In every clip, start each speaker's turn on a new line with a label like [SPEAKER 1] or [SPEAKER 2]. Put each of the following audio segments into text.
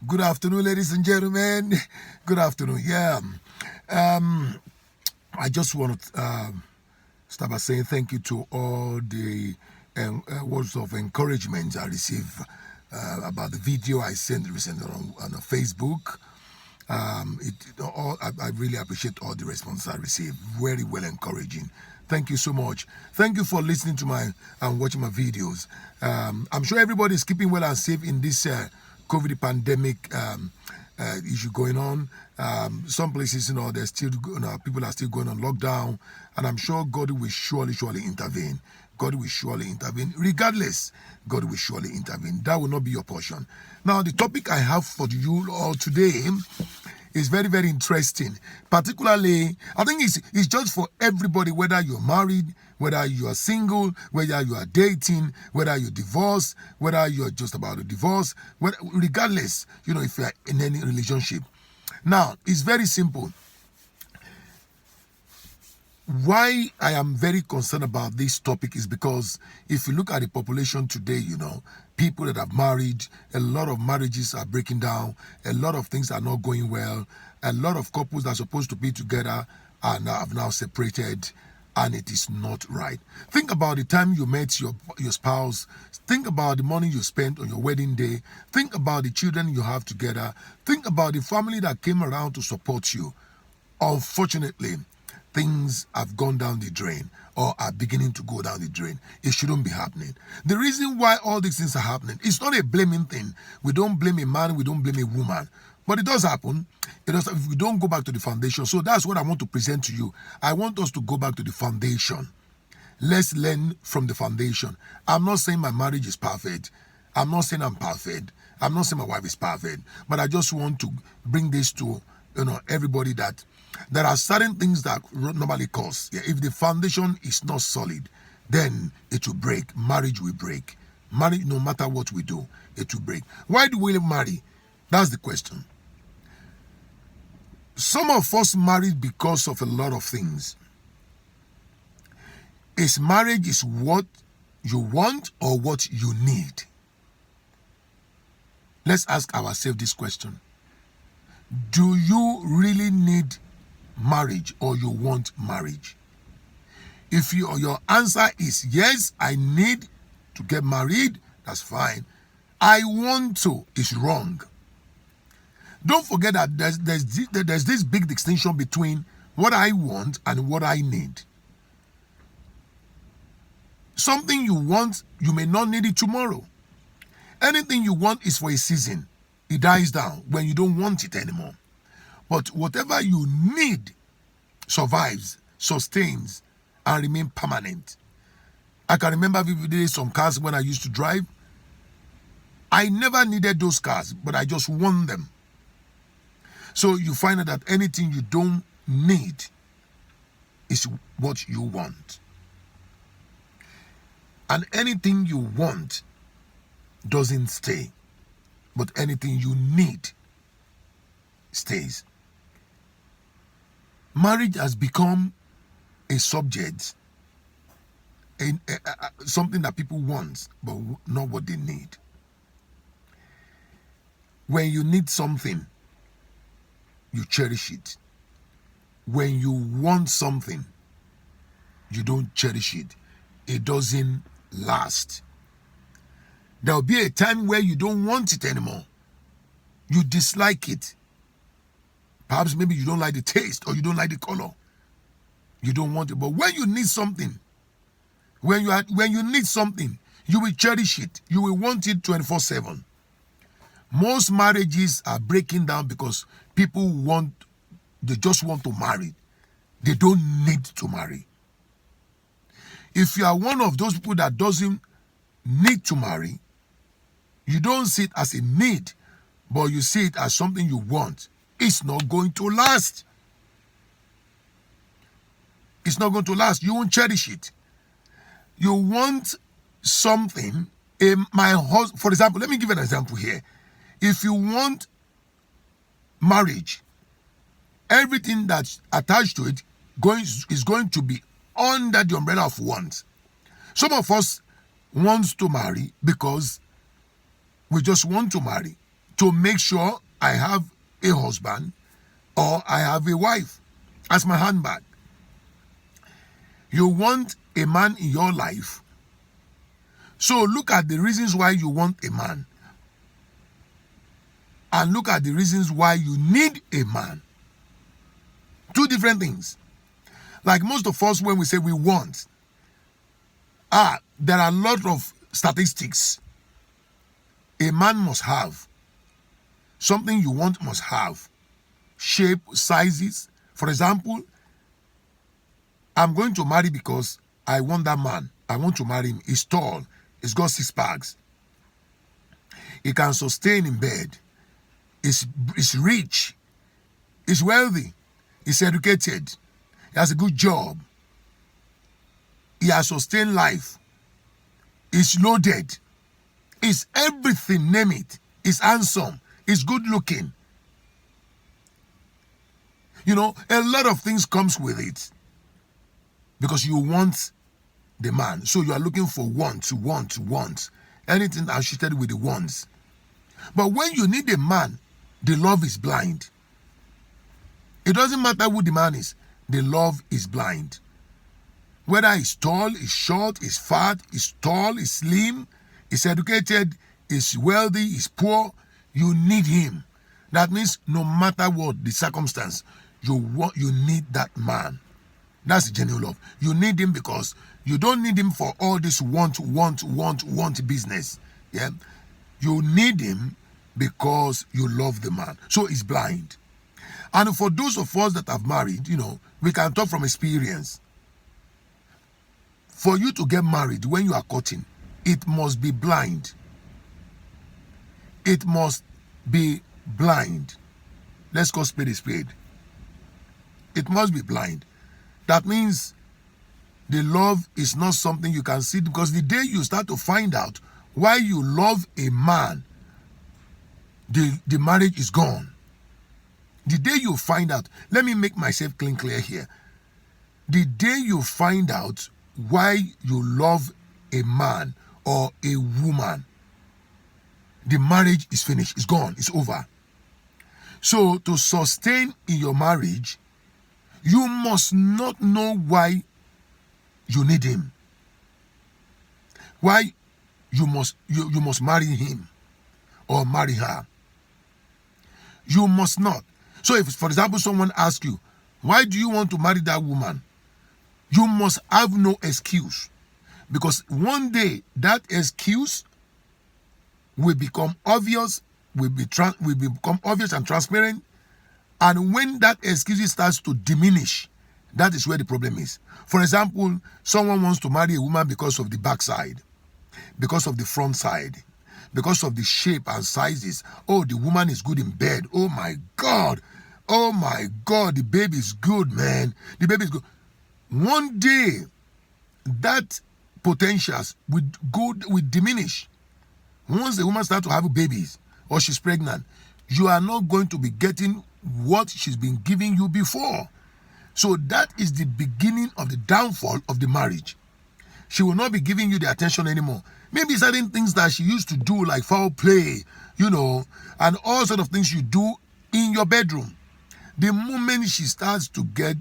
[SPEAKER 1] Good afternoon, ladies and gentlemen. Good afternoon. I just want to start by saying thank you to all the words of encouragement I received about the video I sent recently on Facebook. I really appreciate all the responses I received. Very well encouraging. Thank you so much. Thank you for listening to my and watching my videos. I'm sure everybody is keeping well and safe in this COVID pandemic issue going on. Some places, there's still people are still going on lockdown, and I'm sure God will surely intervene. God will surely intervene. Regardless, God will surely intervene. That will not be your portion. Now, the topic I have for you all today is very, very interesting. Particularly, I think it's just for everybody, whether you're married, whether you are single, whether you are dating, whether you're divorced, whether you're just about to divorce, regardless, if you are in any relationship. Now, it's very simple. Why I am very concerned about this topic is because if you look at the population today, people that have married, a lot of marriages are breaking down, a lot of things are not going well, a lot of couples that are supposed to be together have now separated, and it is not right. Think about the time you met your spouse. Think about the money you spent on your wedding day. Think about the children you have together. Think about the family that came around to support you. Unfortunately, things have gone down the drain or are beginning to go down the drain. It shouldn't be happening. The reason why all these things are happening, it's not a blaming thing. We don't blame a man, we don't blame a woman. But it does happen. If we don't go back to the foundation. So that's what I want to present to you. I want us to go back to the foundation. Let's learn from the foundation. I'm not saying my marriage is perfect. I'm not saying I'm perfect. I'm not saying my wife is perfect. But I just want to bring this to everybody that there are certain things that normally cause. If the foundation is not solid, then it will break. Marriage will break. Marriage, no matter what we do, it will break. Why do we marry? That's the question. Some of us married because of a lot of things. Is marriage is what you want or what you need? Let's ask ourselves this question. Do you really need marriage or you want marriage? If your answer is yes, I need to get married, that's fine. I want to is wrong. Don't forget that there's this big distinction between what I want and what I need. Something you want, you may not need it tomorrow. Anything you want is for a season. It dies down when you don't want it anymore. But whatever you need survives, sustains, and remains permanent. I can remember vividly some cars when I used to drive. I never needed those cars, but I just want them. So you find out that anything you don't need is what you want. And anything you want doesn't stay, but anything you need stays. Marriage has become a subject, something that people want, but not what they need. When you need something, you cherish it. When you want something, you don't cherish it. It doesn't last. There will be a time where you don't want it anymore. You dislike it. Perhaps maybe you don't like the taste or you don't like the color. You don't want it. But when you need something, when you need something, you will cherish it. You will want it 24/7. Most marriages are breaking down because people they just want to marry. They don't need to marry. If you are one of those people that doesn't need to marry, you don't see it as a need, but you see it as something you want. It's not going to last. It's not going to last. You won't cherish it. You want something. For example, let me give an example here. If you want marriage, everything that's attached to it is going to be under the umbrella of want. Some of us want to marry because we just want to marry. to make sure I have a husband or I have a wife as my handbag. You want a man in your life. So look at the reasons why you want a man. And look at the reasons why you need a man. Two different things. Like most of us, when we say we want, there are a lot of statistics. A man must have. Something you want must have. Shape, sizes. For example, I'm going to marry because I want that man. I want to marry him. He's tall. He's got 6 packs. He can sustain in bed. He's rich. He's wealthy. He's educated. He has a good job. He has sustained life. He's loaded. He's everything, name it. He's handsome. He's good looking. You know, a lot of things comes with it. Because you want the man. So you are looking for want. Anything associated with the wants. But when you need a man, the love is blind. It doesn't matter who the man is. The love is blind. Whether he's tall, he's short, he's fat, he's tall, he's slim, he's educated, he's wealthy, he's poor, you need him. That means no matter what the circumstance, you need that man. That's genuine love. You need him because you don't need him for all this want business. Yeah, you need him because you love the man. So he's blind. And for those of us that have married, you know, we can talk from experience. For you to get married when you are courting, it must be blind. It must be blind. Let's call spade a spade. It must be blind. That means the love is not something you can see, because the day you start to find out why you love a man, the marriage is gone. The day you find out, let me make myself clear here. The day you find out why you love a man or a woman, the marriage is finished, it's gone, it's over. So to sustain in your marriage, you must not know why you need him. Why you must marry him or marry her. You must not. So if, for example, someone asks you, why do you want to marry that woman? You must have no excuse. Because one day that excuse will become obvious, will become obvious and transparent. And when that excuse starts to diminish, that is where the problem is. For example, someone wants to marry a woman because of the backside, because of the front side, because of the shape and sizes. Oh, the woman is good in bed. Oh my God, the baby is good, man. The baby is good. One day, that potentials will diminish. Once the woman starts to have babies or she's pregnant, you are not going to be getting what she's been giving you before. So that is the beginning of the downfall of the marriage. She will not be giving you the attention anymore. Maybe certain things that she used to do, like foul play, you know, and all sort of things you do in your bedroom. The moment she starts to get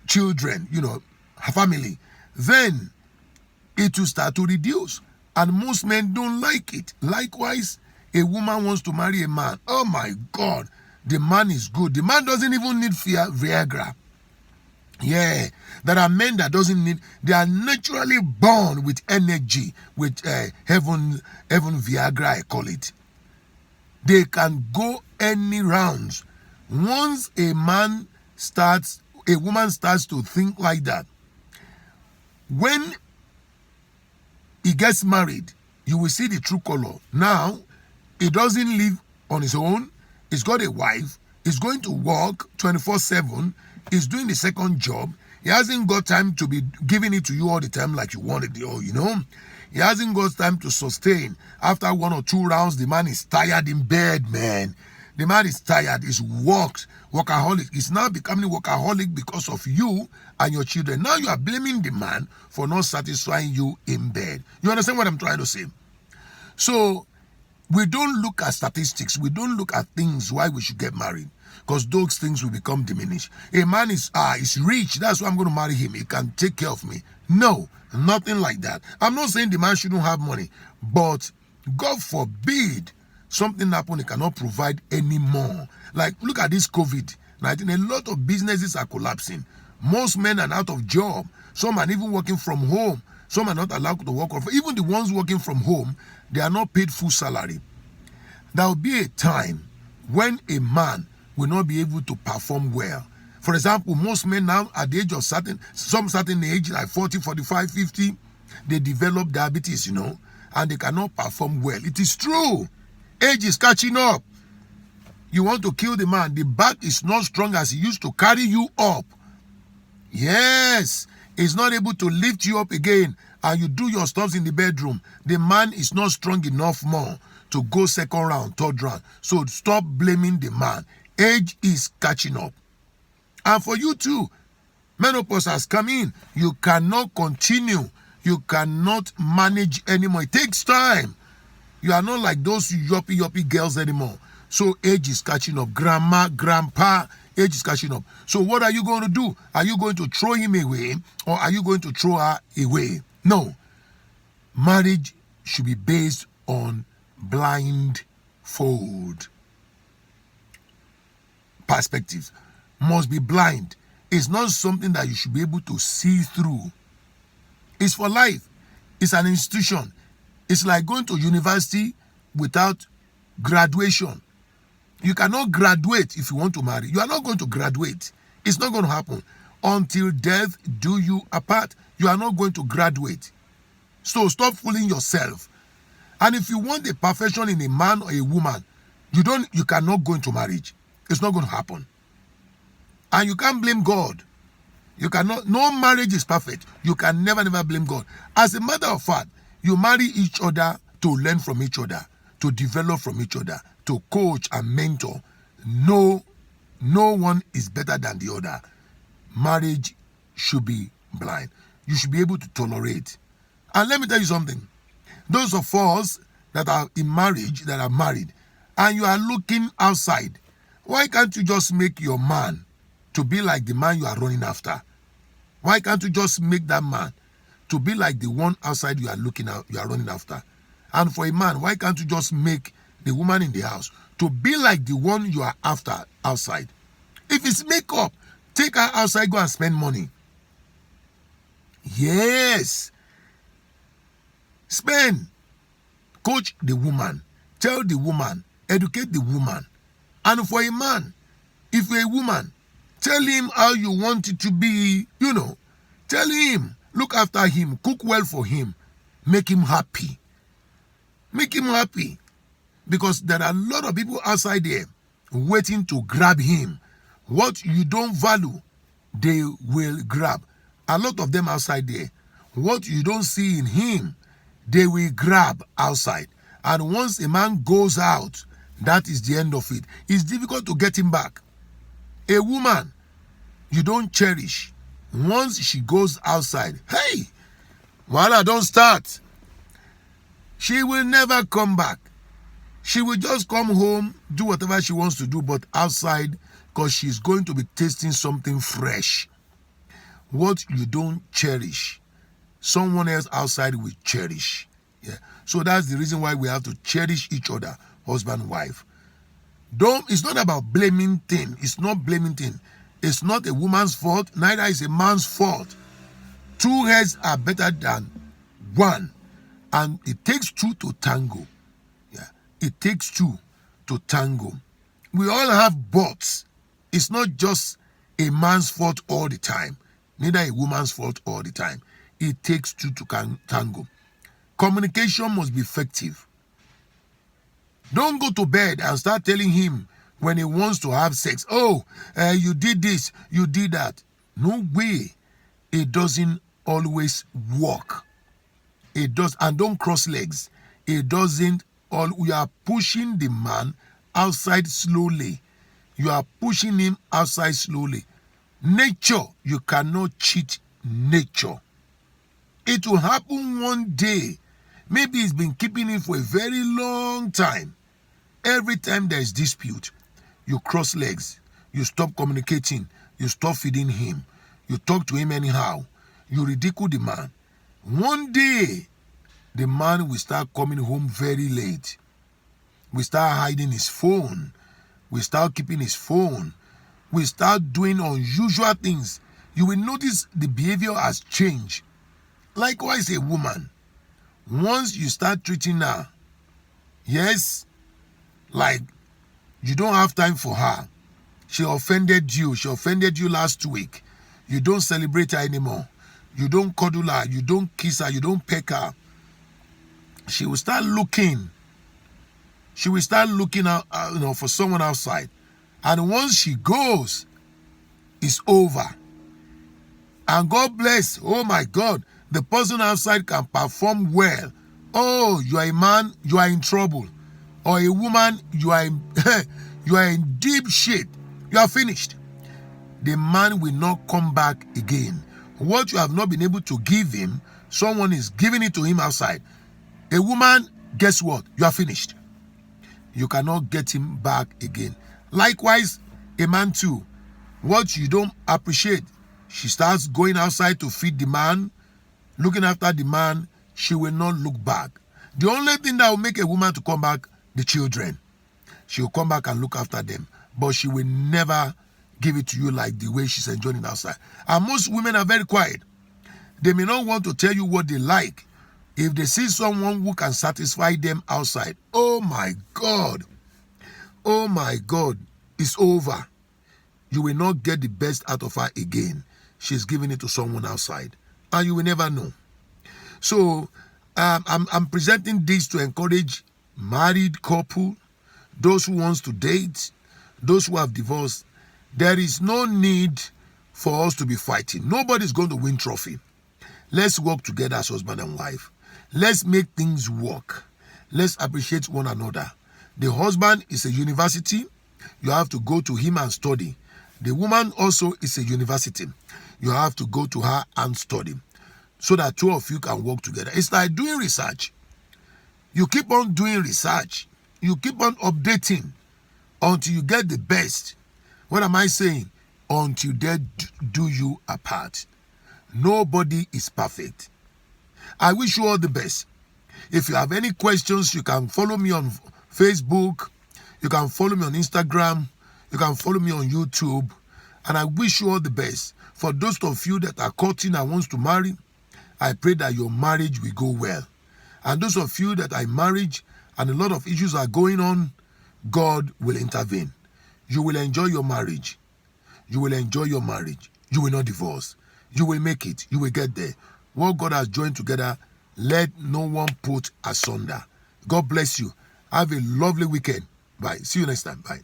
[SPEAKER 1] children, you know, her family, then it will start to reduce. And most men don't like it. Likewise, a woman wants to marry a man. Oh my God, the man is good. The man doesn't even need Viagra. Yeah, there are men that doesn't need, they are naturally born with energy, with heaven Viagra, I call it. They can go any rounds. Once a woman starts to think like that, when he gets married, you will see the true color. Now, he doesn't live on his own. He's got a wife. He's going to work 24/7. He's doing the second job. He hasn't got time to be giving it to you all the time like you wanted, you know. He hasn't got time to sustain. After 1 or 2 rounds, the man is tired in bed, man. The man is tired. He's workaholic. He's now becoming workaholic because of you and your children. Now you are blaming the man for not satisfying you in bed. You understand what I'm trying to say? So We don't look at statistics. We don't look at things why we should get married, because those things will become diminished. A man is rich, that's why I'm going to marry him. He can take care of me. No, nothing like that. I'm not saying the man shouldn't have money, but God forbid something happen, he cannot provide anymore. Like, look at this COVID-19. A lot of businesses are collapsing. Most men are out of job. Some are even working from home. Some are not allowed to work. Even the ones working from home, they are not paid full salary. There will be a time when a man will not be able to perform well. For example, most men now at the age of some certain age, like 40, 45, 50, they develop diabetes, and they cannot perform well. It is true. Age is catching up. You want to kill the man. The back is not strong as he used to carry you up. Yes. He's not able to lift you up again, and you do your stuff in the bedroom. The man is not strong enough more to go second round, third round. So stop blaming the man. Age is catching up. And for you too, menopause has come in. You cannot continue. You cannot manage anymore. It takes time. You are not like those yuppie girls anymore. So age is catching up. Grandma, grandpa, age is catching up. So what are you going to do? Are you going to throw him away, or are you going to throw her away? No. Marriage should be based on blindfold. Perspectives must be blind. It's not something that you should be able to see through. It's for life. It's an institution. It's like going to university without graduation. You cannot graduate if you want to marry. You are not going to graduate. It's not going to happen. Until death do you apart, you are not going to graduate. So stop fooling yourself. And if you want a perfection in a man or a woman, you cannot go into marriage. It's not going to happen. And you can't blame God. You cannot. No marriage is perfect. You can never blame God. As a matter of fact, you marry each other to learn from each other, to develop from each other, to coach and mentor. No one is better than the other. Marriage should be blind. You should be able to tolerate. And let me tell you something. Those of us that are in marriage, that are married, and you are looking outside, why can't you just make your man to be like the man you are running after? Why can't you just make that man to be like the one outside you are running after? And for a man, why can't you just make the woman in the house to be like the one you are after outside? If it's makeup, take her outside, go and spend money. Yes. Spend. Coach the woman. Tell the woman. Educate the woman. And for a man, if you're a woman, tell him how you want it to be, Tell him. Look after him. Cook well for him. Make him happy. Make him happy. Because there are a lot of people outside there waiting to grab him. What you don't value, they will grab. A lot of them outside there. What you don't see in him, they will grab outside. And once a man goes out, that is the end of it. It's difficult to get him back. A woman, you don't cherish. Once she goes outside, hey, voila, don't start. She will never come back. She will just come home, do whatever she wants to do, but outside, because she's going to be tasting something fresh. What you don't cherish, someone else outside will cherish. Yeah. So that's the reason why we have to cherish each other, husband and wife. It's not about blaming thing. It's not blaming thing. It's not a woman's fault, neither is a man's fault. Two heads are better than one. And it takes two to tango. Yeah. It takes two to tango. We all have butts. It's not just a man's fault all the time, neither a woman's fault all the time. It takes two to tango. Communication must be effective. Don't go to bed and start telling him when he wants to have sex, you did this, you did that. No way. It doesn't always work. It does, and don't cross legs. It doesn't. We are pushing the man outside slowly. You are pushing him outside slowly. Nature, you cannot cheat nature. It will happen one day. Maybe he's been keeping it for a very long time. Every time there is dispute, you cross legs, you stop communicating, you stop feeding him, you talk to him anyhow, you ridicule the man. One day, the man will start coming home very late. We start hiding his phone. We start keeping his phone. We start doing unusual things. You will notice the behavior has changed. Likewise, a woman, once you start treating her, yes, like you don't have time for her. She offended you. She offended you last week. You don't celebrate her anymore. You don't cuddle her. You don't kiss her. You don't peck her. She will start looking. She will start looking out, for someone outside. And once she goes, it's over. And God bless. Oh my God. The person outside can perform well. Oh, you are a man, you are in trouble. Or a woman, you are in deep shit. You are finished. The man will not come back again. What you have not been able to give him, someone is giving it to him outside. A woman, guess what? You are finished. You cannot get him back again. Likewise, a man too. What you don't appreciate, she starts going outside to feed the man, looking after the man, she will not look back. The only thing that will make a woman to come back, the children. She will come back and look after them. But she will never give it to you like the way she's enjoying it outside. And most women are very quiet. They may not want to tell you what they like. If they see someone who can satisfy them outside, oh my God, it's over. You will not get the best out of her again. She's giving it to someone outside. And you will never know. So, I'm presenting this to encourage married couple, those who wants to date, those who have divorced. There is no need for us to be fighting. Nobody's going to win trophy. Let's work together as husband and wife. Let's make things work. Let's appreciate one another. The husband is a university. You have to go to him and study. The woman also is a university. You have to go to her and study so that two of you can work together. It's like doing research. You keep on doing research. You keep on updating until you get the best. What am I saying? Until they do you apart. Nobody is perfect. I wish you all the best. If you have any questions, you can follow me on Facebook. You can follow me on Instagram. You can follow me on YouTube. And I wish you all the best. For those of you that are courting and wants to marry, I pray that your marriage will go well. And those of you that are in marriage and a lot of issues are going on, God will intervene. You will enjoy your marriage. You will enjoy your marriage. You will not divorce. You will make it. You will get there. What God has joined together, let no one put asunder. God bless you. Have a lovely weekend. Bye. See you next time. Bye.